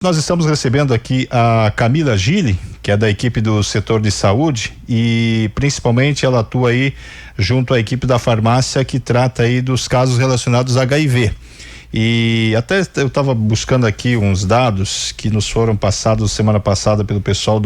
Nós estamos recebendo aqui a Camila Gili, que é da equipe do setor de saúde e principalmente ela atua aí junto à equipe da farmácia que trata aí dos casos relacionados a HIV. E até eu estava buscando aqui uns dados que nos foram passados semana passada pelo pessoal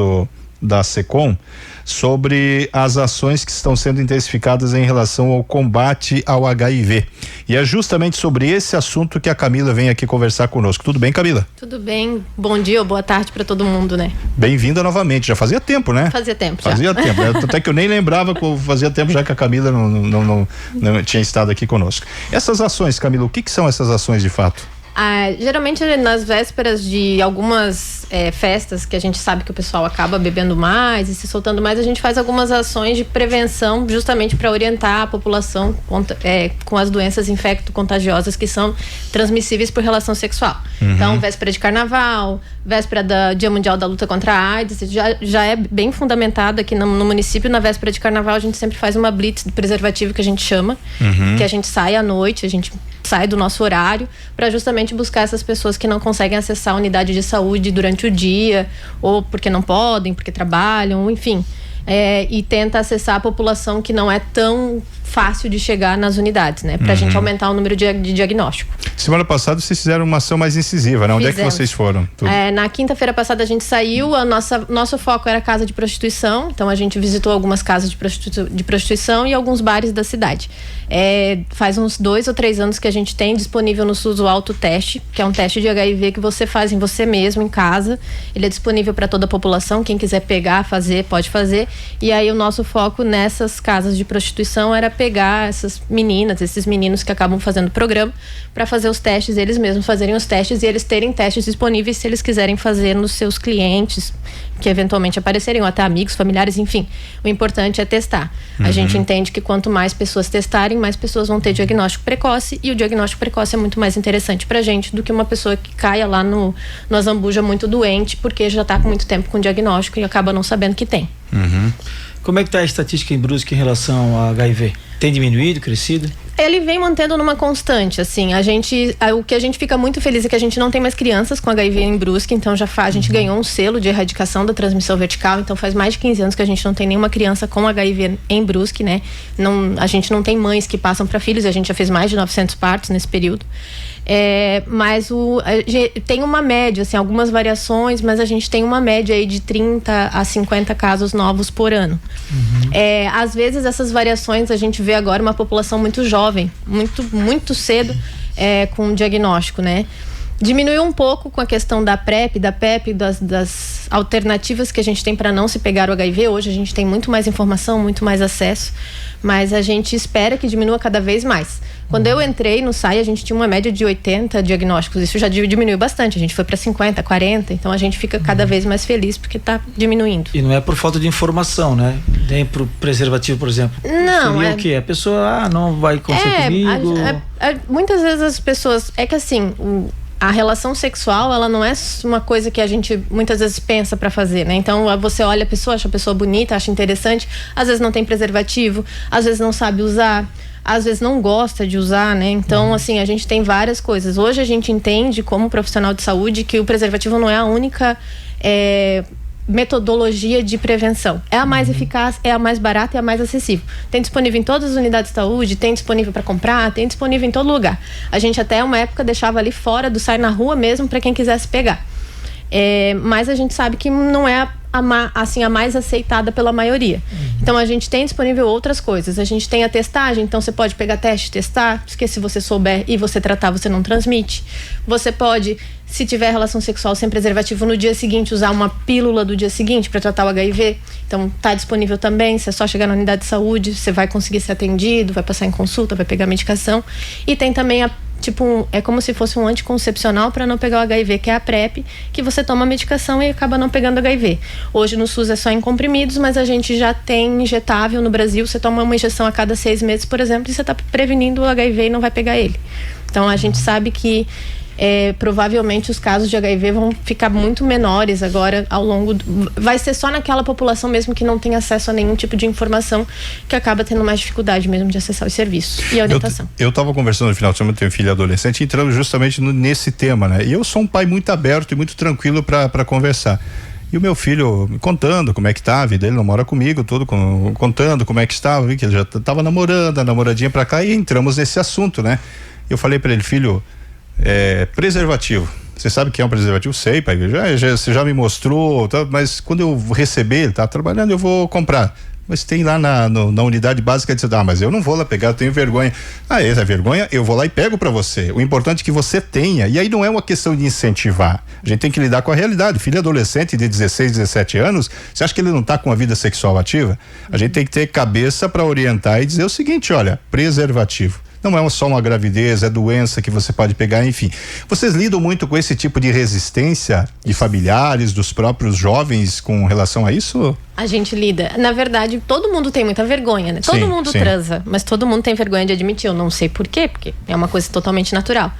da SECOM sobre as ações que estão sendo intensificadas em relação ao combate ao HIV. E é justamente sobre esse assunto que a Camila vem aqui conversar conosco. Tudo bem, Camila? Tudo bem. Bom dia ou boa tarde para todo mundo, né? Bem-vinda novamente. Já fazia tempo, né? Fazia tempo já. Fazia tempo. Até que eu nem lembrava que fazia tempo já que a Camila não tinha estado aqui conosco. Essas ações, Camila, o que são essas ações de fato? Geralmente nas vésperas de algumas festas que a gente sabe que o pessoal acaba bebendo mais e se soltando mais, a gente faz algumas ações de prevenção justamente para orientar a população com as doenças infecto-contagiosas que são transmissíveis por relação sexual. Uhum. Então, véspera de carnaval, véspera do Dia Mundial da Luta contra a AIDS, já é bem fundamentado aqui no município. Na véspera de carnaval a gente sempre faz uma blitz do preservativo que a gente chama, que a gente sai à noite, a gente sai do nosso horário para justamente buscar essas pessoas que não conseguem acessar a unidade de saúde durante o dia, ou porque não podem, porque trabalham, enfim. E tenta acessar a população que não é tão fácil de chegar nas unidades, né? Pra gente aumentar o número de diagnóstico. Semana passada vocês fizeram uma ação mais incisiva, né? Onde é que vocês foram? Na quinta-feira passada a gente saiu, nosso foco era casa de prostituição, então a gente visitou algumas casas de prostituição e alguns bares da cidade. Faz uns 2 ou 3 anos que a gente tem disponível no SUS o autoteste, que é um teste de HIV que você faz em você mesmo, em casa. Ele é disponível para toda a população, quem quiser pegar, fazer, pode fazer. E aí o nosso foco nessas casas de prostituição era pegar essas meninas, esses meninos que acabam fazendo o programa, para fazer os testes, eles mesmos fazerem os testes e eles terem testes disponíveis se eles quiserem fazer nos seus clientes, que eventualmente apareceriam, até amigos, familiares, enfim. O importante é testar. A gente entende que quanto mais pessoas testarem, mais pessoas vão ter diagnóstico precoce, e o diagnóstico precoce é muito mais interessante pra gente do que uma pessoa que caia lá no Azambuja muito doente, porque já tá com muito tempo com diagnóstico e acaba não sabendo que tem. Como é que está a estatística em Brusque em relação ao HIV? Tem diminuído, crescido? Ele vem mantendo numa constante, assim, o que a gente fica muito feliz é que a gente não tem mais crianças com HIV em Brusque, então a gente ganhou um selo de erradicação da transmissão vertical, então faz mais de 15 anos que a gente não tem nenhuma criança com HIV em Brusque, né? A gente não tem mães que passam para filhos, a gente já fez mais de 900 partos nesse período. Mas tem uma média, assim, algumas variações, mas a gente tem uma média aí de 30 a 50 casos novos por ano. Às vezes essas variações a gente vê agora uma população muito jovem, muito cedo, com diagnóstico, né? Diminuiu um pouco com a questão da PrEP, da PEP, das alternativas que a gente tem para não se pegar o HIV. Hoje a gente tem muito mais informação, muito mais acesso, mas a gente espera que diminua cada vez mais. Quando eu entrei no SAI, a gente tinha uma média de 80 diagnósticos, isso já diminuiu bastante, a gente foi para 50, 40, então a gente fica cada vez mais feliz porque está diminuindo. E não é por falta de informação, né? Nem pro preservativo, por exemplo. Não, seria o quê? A pessoa, não vai consumir comigo? Muitas vezes as pessoas, a relação sexual, ela não é uma coisa que a gente muitas vezes pensa pra fazer, né? Então você olha a pessoa, acha a pessoa bonita, acha interessante, às vezes não tem preservativo, às vezes não sabe usar, às vezes não gosta de usar, né? Então, assim, a gente tem várias coisas. Hoje a gente entende, como profissional de saúde, que o preservativo não é a única metodologia de prevenção. É a mais eficaz, é a mais barata e a mais acessível. Tem disponível em todas as unidades de saúde, tem disponível para comprar, tem disponível em todo lugar. A gente até uma época deixava ali fora do SAI, na rua mesmo, para quem quisesse pegar. Mas a gente sabe que não é a mais aceitada pela maioria. Então a gente tem disponível outras coisas. A gente tem a testagem, então você pode pegar teste, testar, porque se você souber e você tratar, você não transmite. Você pode, se tiver relação sexual sem preservativo, no dia seguinte usar uma pílula do dia seguinte para tratar o HIV. Então tá disponível também, você é só chegar na unidade de saúde, você vai conseguir ser atendido, vai passar em consulta, vai pegar medicação. E tem também é como se fosse um anticoncepcional para não pegar o HIV, que é a PrEP, que você toma medicação e acaba não pegando HIV. Hoje no SUS é só em comprimidos, mas a gente já tem injetável no Brasil. Você toma uma injeção a cada 6 meses, por exemplo, e você está prevenindo o HIV e não vai pegar ele. Então a gente sabe que provavelmente os casos de HIV vão ficar muito menores agora ao longo vai ser só naquela população mesmo que não tem acesso a nenhum tipo de informação, que acaba tendo mais dificuldade mesmo de acessar os serviços e a orientação. Eu estava conversando no final de semana, tenho filho adolescente, entrando justamente nesse tema, né? E eu sou um pai muito aberto e muito tranquilo para conversar. E o meu filho me contando como é que tá a vida, ele não mora comigo, contando como é que estava, vi que ele já estava namorando, a namoradinha pra cá, e entramos nesse assunto, né? Eu falei para ele, filho, preservativo. Você sabe o que é um preservativo? Sei, pai, você já me mostrou, tá, mas quando eu receber, ele tá trabalhando, eu vou comprar. Mas tem lá na unidade básica, de mas eu não vou lá pegar, eu tenho vergonha. Essa é vergonha, eu vou lá e pego para você. O importante é que você tenha, e aí não é uma questão de incentivar, a gente tem que lidar com a realidade. Filho adolescente de 16, 17 anos, você acha que ele não tá com a vida sexual ativa? A gente tem que ter cabeça para orientar e dizer o seguinte, olha, preservativo. Não é só uma gravidez, é doença que você pode pegar, enfim. Vocês lidam muito com esse tipo de resistência de familiares, dos próprios jovens com relação a isso? A gente lida. Na verdade, todo mundo tem muita vergonha, né? Todo mundo transa, mas todo mundo tem vergonha de admitir. Eu não sei por quê, porque é uma coisa totalmente natural.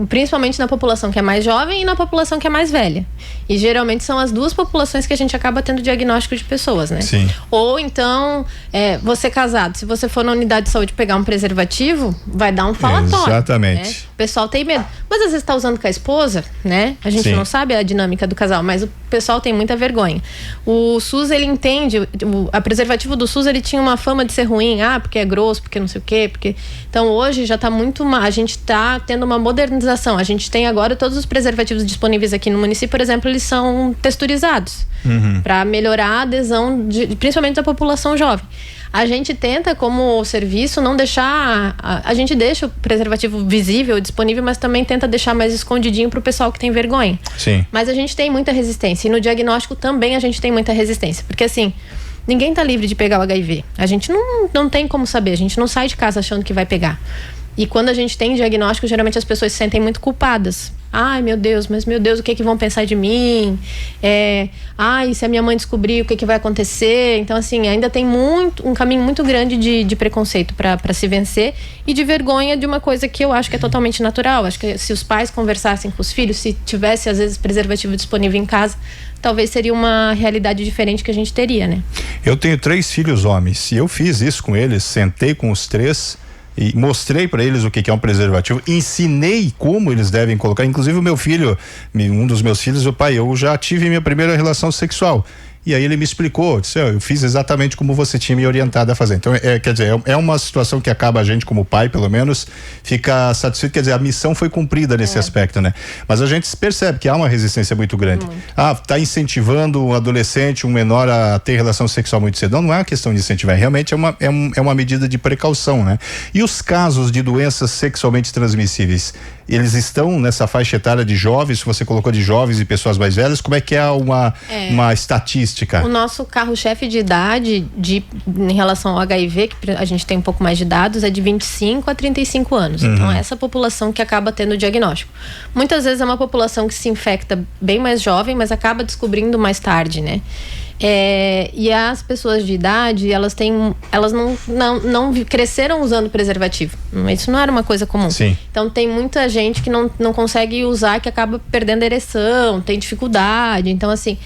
Principalmente na população que é mais jovem e na população que é mais velha. E geralmente são as duas populações que a gente acaba tendo diagnóstico de pessoas, né? Sim. Ou então, você casado, se você for na unidade de saúde pegar um preservativo, vai dar um falatório. Exatamente. Né? O pessoal tem medo. Mas às vezes tá usando com a esposa, né? A gente não sabe a dinâmica do casal, mas o pessoal tem muita vergonha. O SUS, ele entende, a preservativo do SUS, ele tinha uma fama de ser ruim, porque é grosso, porque não sei o quê, porque... Então hoje já tá a gente tá tendo uma modernização. A gente tem agora todos os preservativos disponíveis aqui no município, por exemplo, eles são texturizados para melhorar a adesão principalmente da população jovem. A gente tenta, como serviço, não deixar... A gente deixa o preservativo visível, disponível, mas também tenta deixar mais escondidinho pro pessoal que tem vergonha. Sim. Mas a gente tem muita resistência. E no diagnóstico também a gente tem muita resistência. Porque assim, ninguém tá livre de pegar o HIV. A gente não tem como saber. A gente não sai de casa achando que vai pegar. E quando a gente tem diagnóstico, geralmente as pessoas se sentem muito culpadas. Ai, meu Deus, o que vão pensar de mim? E se a minha mãe descobrir, o que vai acontecer? Então, assim, ainda tem um caminho muito grande de preconceito para se vencer e de vergonha de uma coisa que eu acho que é totalmente natural. Acho que se os pais conversassem com os filhos, se tivesse, às vezes, preservativo disponível em casa, talvez seria uma realidade diferente que a gente teria, né? Eu tenho 3 filhos homens e eu fiz isso com eles, sentei com os 3 e mostrei para eles o que é um preservativo, ensinei como eles devem colocar, inclusive o meu filho, um dos meus filhos, o pai, eu já tive minha primeira relação sexual. E aí ele me explicou, disse, eu fiz exatamente como você tinha me orientado a fazer. Então, quer dizer, é uma situação que acaba a gente como pai, pelo menos, fica satisfeito, quer dizer, a missão foi cumprida nesse aspecto, né? Mas a gente percebe que há uma resistência muito grande. Tá incentivando um adolescente, um menor a ter relação sexual muito cedo. Não é uma questão de incentivar, realmente é uma medida de precaução, né? E os casos de doenças sexualmente transmissíveis, eles estão nessa faixa etária de jovens, se você colocou de jovens e pessoas mais velhas, como é que é uma estatística? O nosso carro-chefe de idade em relação ao HIV, que a gente tem um pouco mais de dados, é de 25 a 35 anos. Então é essa população que acaba tendo o diagnóstico. Muitas vezes é uma população que se infecta bem mais jovem, mas acaba descobrindo mais tarde, né? E as pessoas de idade, elas não cresceram usando preservativo. Isso não era uma coisa comum. Sim. Então tem muita gente que não consegue usar, que acaba perdendo a ereção, tem dificuldade. Então, assim,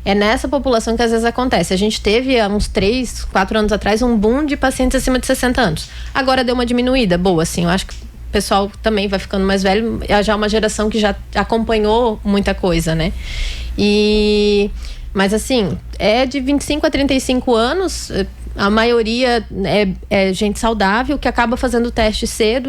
é nessa população que às vezes acontece. A gente teve há uns 3, 4 anos atrás um boom de pacientes acima de 60 anos. Agora deu uma diminuída, boa, assim. Eu acho que o pessoal também vai ficando mais velho. Já é uma geração que já acompanhou muita coisa, né? Mas assim, é de 25 a 35 anos, a maioria é gente saudável que acaba fazendo o teste cedo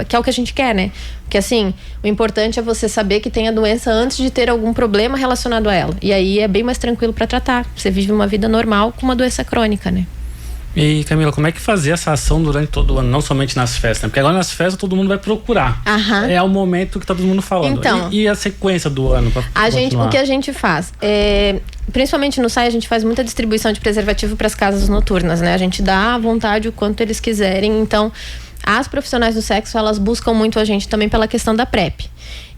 que é o que a gente quer, né? Porque assim, o importante é você saber que tem a doença antes de ter algum problema relacionado a ela. E aí é bem mais tranquilo para tratar. Você vive uma vida normal com uma doença crônica, né? E Camila, como é que fazer essa ação durante todo o ano, não somente nas festas, né? Porque agora nas festas todo mundo vai procurar. É o momento que tá todo mundo falando. Então, e a sequência do ano para o que a gente faz? Principalmente no SAI, a gente faz muita distribuição de preservativo para as casas noturnas, né? A gente dá à vontade o quanto eles quiserem. Então, as profissionais do sexo, elas buscam muito a gente também pela questão da PrEP.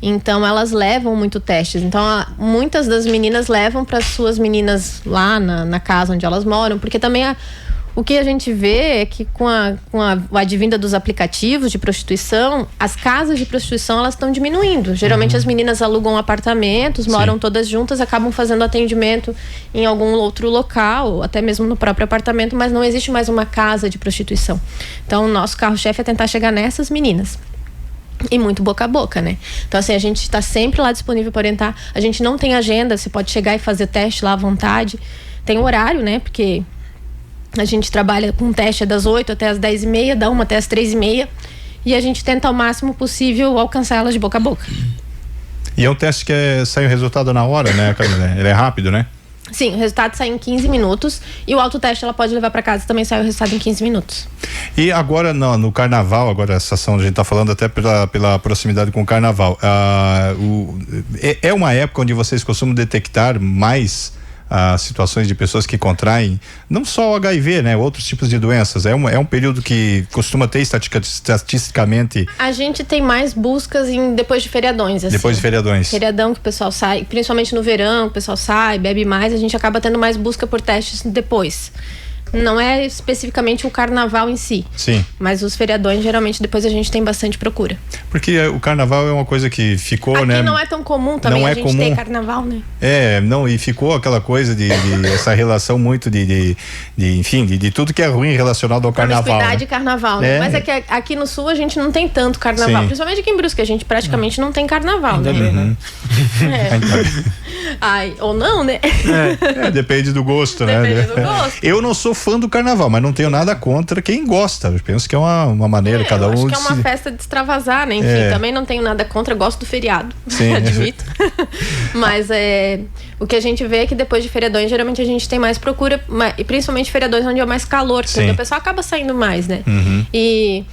Então, elas levam muito testes. Então, muitas das meninas levam para suas meninas lá na casa onde elas moram, porque também O que a gente vê é que com a advinda dos aplicativos de prostituição, as casas de prostituição, elas estão diminuindo. Geralmente as meninas alugam apartamentos, moram todas juntas, acabam fazendo atendimento em algum outro local, até mesmo no próprio apartamento, mas não existe mais uma casa de prostituição. Então, o nosso carro-chefe é tentar chegar nessas meninas. E muito boca a boca, né? Então, assim, a gente está sempre lá disponível para orientar. A gente não tem agenda, você pode chegar e fazer teste lá à vontade. Tem horário, né? Porque a gente trabalha com teste das 8 até as 10h30, da 1 até as 3h30. E a gente tenta ao máximo possível alcançar elas de boca a boca. E é um teste que sai o resultado na hora, né, Camila? Ele é rápido, né? Sim, o resultado sai em 15 minutos e o autoteste ela pode levar para casa, também sai o resultado em 15 minutos. E agora no carnaval, agora essa ação a gente está falando até pela proximidade com o carnaval, é uma época onde vocês costumam detectar mais situações de pessoas que contraem não só o HIV, né, outros tipos de doenças. É um período que costuma ter estatisticamente. A gente tem mais buscas depois de feriadões, assim. Depois de feriadões. Feriadão que o pessoal sai, principalmente no verão, o pessoal sai, bebe mais, a gente acaba tendo mais busca por testes depois. Não é especificamente o carnaval em si. Sim. Mas os feriadões, geralmente, depois a gente tem bastante procura. Porque o carnaval é uma coisa que ficou, aqui, né? Não é tão comum também a gente ter carnaval, né? E ficou aquela coisa de essa relação muito enfim, de tudo que é ruim relacionado ao carnaval. Promiscuidade e carnaval, né? Mas é que aqui no sul a gente não tem tanto carnaval. Sim. Principalmente aqui em Brusque, a gente praticamente não tem carnaval, ainda né? Bem, né? Ou não, né? Depende do gosto, né? Depende do gosto. Eu não sou fã do carnaval, mas não tenho nada contra quem gosta. Eu penso que é uma maneira, cada um. Acho que é uma festa de extravasar, né? Enfim, também não tenho nada contra, gosto do feriado. Sim. Admito. Mas o que a gente vê é que depois de feriadões, geralmente a gente tem mais procura, e principalmente feriadões onde é mais calor, porque o pessoal acaba saindo mais, né? E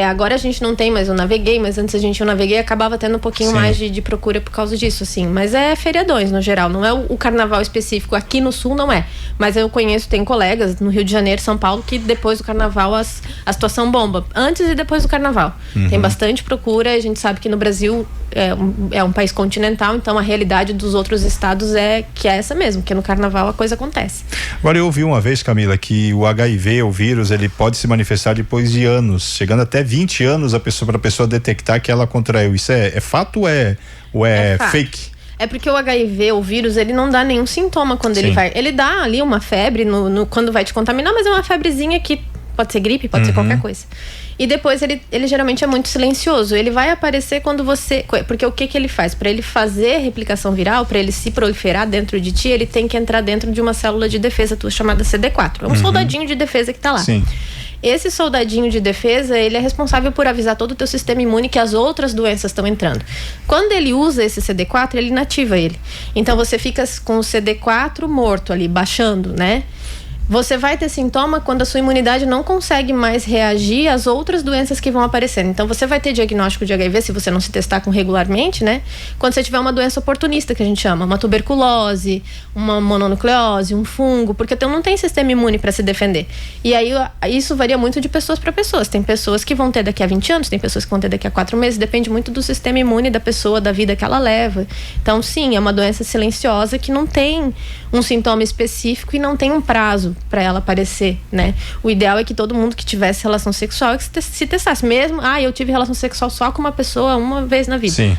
agora a gente não tem mais o Naveguei, mas antes a gente Naveguei acabava tendo um pouquinho mais de procura por causa disso, assim. Mas é feriadões no geral, não é o carnaval específico. Aqui no sul não é. Mas eu tem colegas no Rio de Janeiro, São Paulo, que depois do carnaval a situação bomba. Antes e depois do carnaval. Tem bastante procura, a gente sabe que no Brasil é um país continental, então a realidade dos outros estados é essa mesmo, que no carnaval a coisa acontece. Agora eu ouvi uma vez, Camila, que o HIV, o vírus, ele pode se manifestar depois de anos, chegando até 20 anos para a pessoa detectar que ela contraiu. Isso é fato ou é fake? É porque o HIV, o vírus, ele não dá nenhum sintoma quando ele vai. Ele dá ali uma febre quando vai te contaminar, mas é uma febrezinha que pode ser gripe, pode ser qualquer coisa. E depois ele geralmente é muito silencioso. Ele vai aparecer quando você... Porque o que ele faz? Para ele fazer replicação viral, para ele se proliferar dentro de ti, ele tem que entrar dentro de uma célula de defesa tua chamada CD4. É um soldadinho de defesa que tá lá. Sim. Esse soldadinho de defesa, ele é responsável por avisar todo o teu sistema imune que as outras doenças estão entrando. Quando ele usa esse CD4, ele inativa ele. Então você fica com o CD4 morto ali, baixando, né? Você vai ter sintoma quando a sua imunidade não consegue mais reagir às outras doenças que vão aparecendo. Então, você vai ter diagnóstico de HIV, se você não se testar regularmente, né? Quando você tiver uma doença oportunista, que a gente chama, uma tuberculose, uma mononucleose, um fungo, porque então não tem sistema imune para se defender. E aí, isso varia muito de pessoas para pessoas. Tem pessoas que vão ter daqui a 20 anos, tem pessoas que vão ter daqui a 4 meses, depende muito do sistema imune da pessoa, da vida que ela leva. Então, sim, é uma doença silenciosa que não tem um sintoma específico e não tem um prazo para ela aparecer, né? O ideal é que todo mundo que tivesse relação sexual se testasse. Mesmo, eu tive relação sexual só com uma pessoa uma vez na vida. Sim.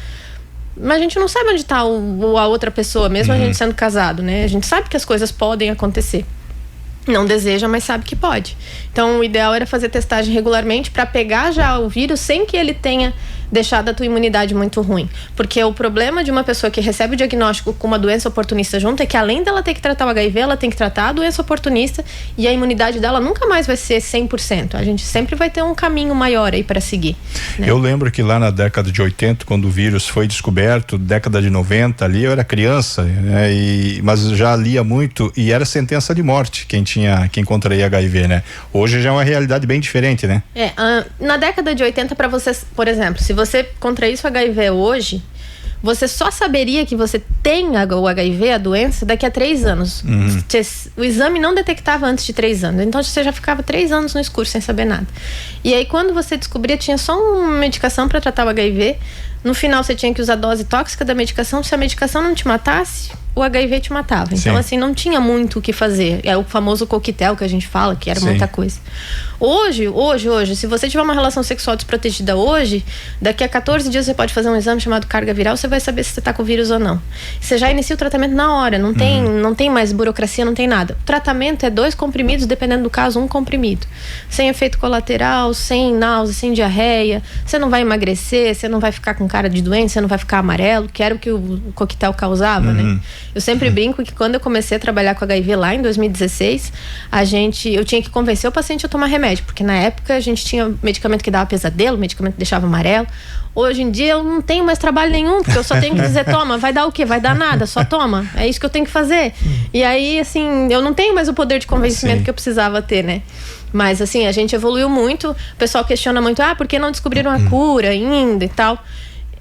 Mas a gente não sabe onde está a outra pessoa, mesmo a gente sendo casado, né? A gente sabe que as coisas podem acontecer. Não deseja, mas sabe que pode. Então, o ideal era fazer testagem regularmente para pegar já o vírus sem que ele tenha deixado a tua imunidade muito ruim. Porque o problema de uma pessoa que recebe o diagnóstico com uma doença oportunista junto é que além dela ter que tratar o HIV, ela tem que tratar a doença oportunista e a imunidade dela nunca mais vai ser 100%. A gente sempre vai ter um caminho maior aí para seguir, né? Eu lembro que lá na década de 80, quando o vírus foi descoberto, década de 90, ali eu era criança, né? Mas já lia muito e era sentença de morte quem contraía HIV, né? Hoje já é uma realidade bem diferente, né? Na década de 80, para você, por exemplo, se você contraísse o HIV hoje, você só saberia que você tem o HIV, a doença, daqui a 3 anos. O exame não detectava antes de 3 anos. Então você já ficava 3 anos no escuro sem saber nada. E aí quando você descobria, tinha só uma medicação para tratar o HIV. No final você tinha que usar a dose tóxica da medicação. Se a medicação não te matasse, o HIV te matava. Então, assim, não tinha muito o que fazer. É o famoso coquetel que a gente fala, que era muita coisa. Hoje, se você tiver uma relação sexual desprotegida hoje, daqui a 14 dias você pode fazer um exame chamado carga viral, você vai saber se você tá com o vírus ou não. Você já inicia o tratamento na hora, não tem mais burocracia, não tem nada. O tratamento é 2 comprimidos, dependendo do caso, 1 comprimido. Sem efeito colateral, sem náusea, sem diarreia. Você não vai emagrecer, você não vai ficar com cara de doente, você não vai ficar amarelo, que era o que o coquetel causava, né? Eu sempre brinco que quando eu comecei a trabalhar com HIV lá em 2016, eu tinha que convencer o paciente a tomar remédio, porque na época a gente tinha medicamento que dava pesadelo, medicamento que deixava amarelo. Hoje em dia eu não tenho mais trabalho nenhum, porque eu só tenho que dizer, toma, vai dar o quê? Vai dar nada, só toma. É isso que eu tenho que fazer. E aí, assim, eu não tenho mais o poder de convencimento que eu precisava ter, né? Mas, assim, a gente evoluiu muito. O pessoal questiona muito, por que não descobriram a cura ainda e tal?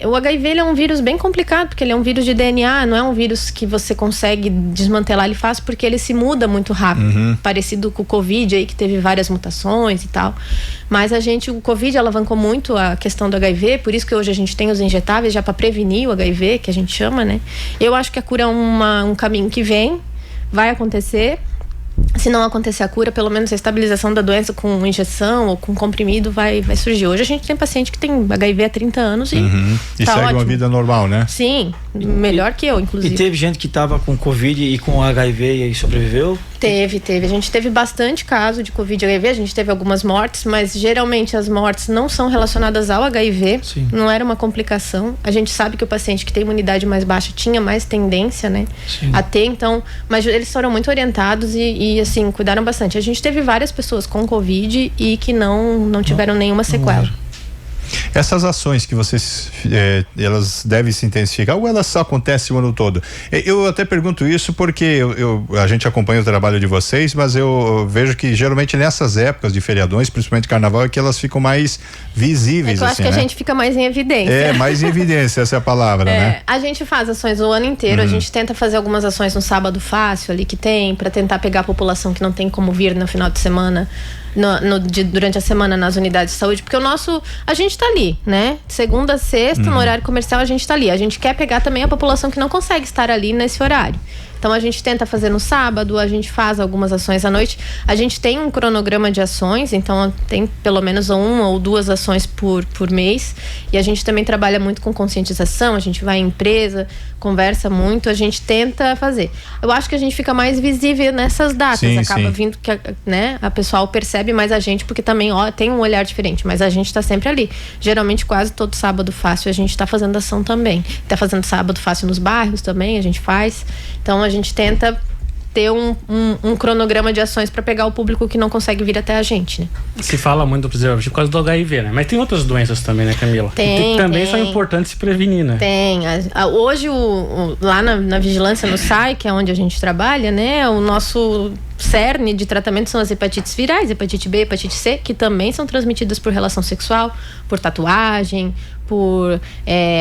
O HIV, ele é um vírus bem complicado, porque ele é um vírus de DNA, não é um vírus que você consegue desmantelar ele fácil, porque ele se muda muito rápido, parecido com o Covid aí, que teve várias mutações e tal. Mas o Covid alavancou muito a questão do HIV, por isso que hoje a gente tem os injetáveis já para prevenir o HIV, que a gente chama, né? Eu acho que a cura é um caminho que vai acontecer. Se não acontecer a cura, pelo menos a estabilização da doença com injeção ou com comprimido vai surgir. Hoje a gente tem paciente que tem HIV há 30 anos e tá segue ótimo. Uma vida normal, né? Sim, melhor que eu, inclusive. E teve gente que tava com Covid e com HIV e sobreviveu? Teve. A gente teve bastante caso de Covid e HIV, a gente teve algumas mortes, mas geralmente as mortes não são relacionadas ao HIV. Sim. Não era uma complicação. A gente sabe que o paciente que tem imunidade mais baixa tinha mais tendência, né? Sim. A ter, então, mas eles foram muito orientados e assim, cuidaram bastante. A gente teve várias pessoas com Covid e que não tiveram nenhuma sequela. Essas ações que vocês, elas devem se intensificar ou elas acontecem o ano todo? Eu até pergunto isso porque a gente acompanha o trabalho de vocês, mas eu vejo que geralmente nessas épocas de feriadões, principalmente carnaval, é que elas ficam mais visíveis. Eu acho que a gente fica mais em evidência. Mais em evidência, essa é a palavra, né? A gente faz ações o ano inteiro, a gente tenta fazer algumas ações no sábado fácil ali que tem, para tentar pegar a população que não tem como vir no final de semana. Durante a semana nas unidades de saúde, porque a gente tá ali, né? Segunda a sexta, no horário comercial a gente tá ali. A gente quer pegar também a população que não consegue estar ali nesse horário. Então a gente tenta fazer no sábado, a gente faz algumas ações à noite. A gente tem um cronograma de ações, então tem pelo menos 1 ou 2 ações por mês. E a gente também trabalha muito com conscientização, a gente vai em empresa, conversa muito, a gente tenta fazer. Eu acho que a gente fica mais visível nessas datas, acaba vindo que a pessoal percebe mais a gente, porque também tem um olhar diferente, mas a gente tá sempre ali. Geralmente quase todo sábado fácil a gente tá fazendo ação também. Tá fazendo sábado fácil nos bairros também, a gente faz. Então a gente tenta ter um cronograma de ações para pegar o público que não consegue vir até a gente, né? Se fala muito do preservativo por causa do HIV, né? Mas tem outras doenças também, né, Camila? Que também são importantes se prevenir, né? Tem. Hoje, lá na vigilância, no SAI, que é onde a gente trabalha, né? O nosso cerne de tratamento são as hepatites virais, hepatite B, hepatite C, que também são transmitidas por relação sexual, por tatuagem, por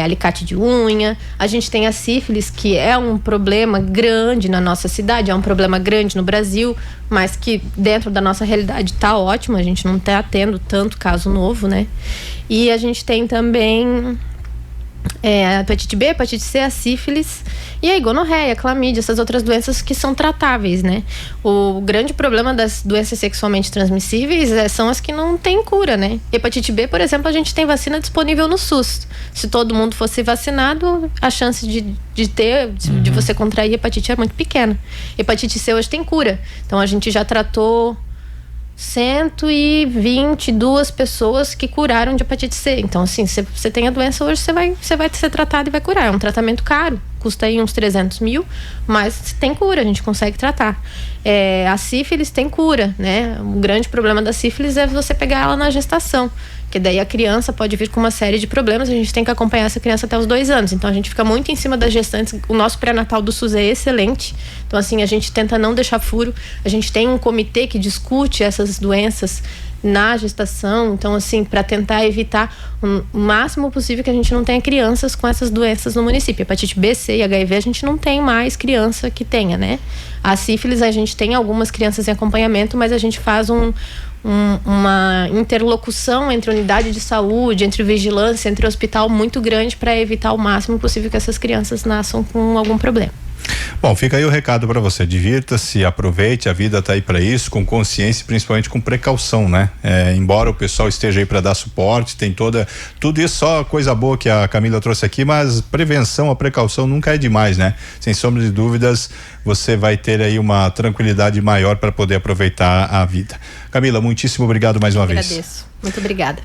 alicate de unha. A gente tem a sífilis, que é um problema grande na nossa cidade, é um problema grande no Brasil, mas que dentro da nossa realidade tá ótimo, a gente não tá tendo tanto caso novo, né? E a gente tem também a hepatite B, a hepatite C, a sífilis e a gonorreia, a clamídia, essas outras doenças que são tratáveis, né? O grande problema das doenças sexualmente transmissíveis são as que não têm cura, né? Hepatite B, por exemplo, a gente tem vacina disponível no SUS. Se todo mundo fosse vacinado, a chance de você contrair hepatite é muito pequena. Hepatite C hoje tem cura. Então a gente já tratou 122 pessoas que curaram de hepatite C. Então, assim, se você tem a doença hoje, você vai ser tratado e vai curar. É um tratamento caro, custa aí uns 300 mil, mas tem cura, a gente consegue tratar. A sífilis tem cura, né? O grande problema da sífilis é você pegar ela na gestação, que daí a criança pode vir com uma série de problemas, a gente tem que acompanhar essa criança até os 2 anos. Então a gente fica muito em cima das gestantes. O nosso pré-natal do SUS é excelente. Então, assim, a gente tenta não deixar furo. A gente tem um comitê que discute essas doenças na gestação. Então, assim, para tentar evitar o máximo possível que a gente não tenha crianças com essas doenças no município. Hepatite B, C e HIV a gente não tem mais criança que tenha, né? A sífilis a gente tem algumas crianças em acompanhamento, mas a gente faz uma interlocução entre unidade de saúde, entre vigilância, entre hospital muito grande para evitar o máximo possível que essas crianças nasçam com algum problema. Bom, fica aí o recado para você, divirta-se, aproveite, a vida tá aí para isso, com consciência e principalmente com precaução, né? Embora o pessoal esteja aí para dar suporte, tem tudo isso, só coisa boa que a Camila trouxe aqui, mas prevenção, a precaução nunca é demais, né? Sem sombra de dúvidas, você vai ter aí uma tranquilidade maior para poder aproveitar a vida. Camila, muitíssimo obrigado mais uma vez. Agradeço. Muito obrigada.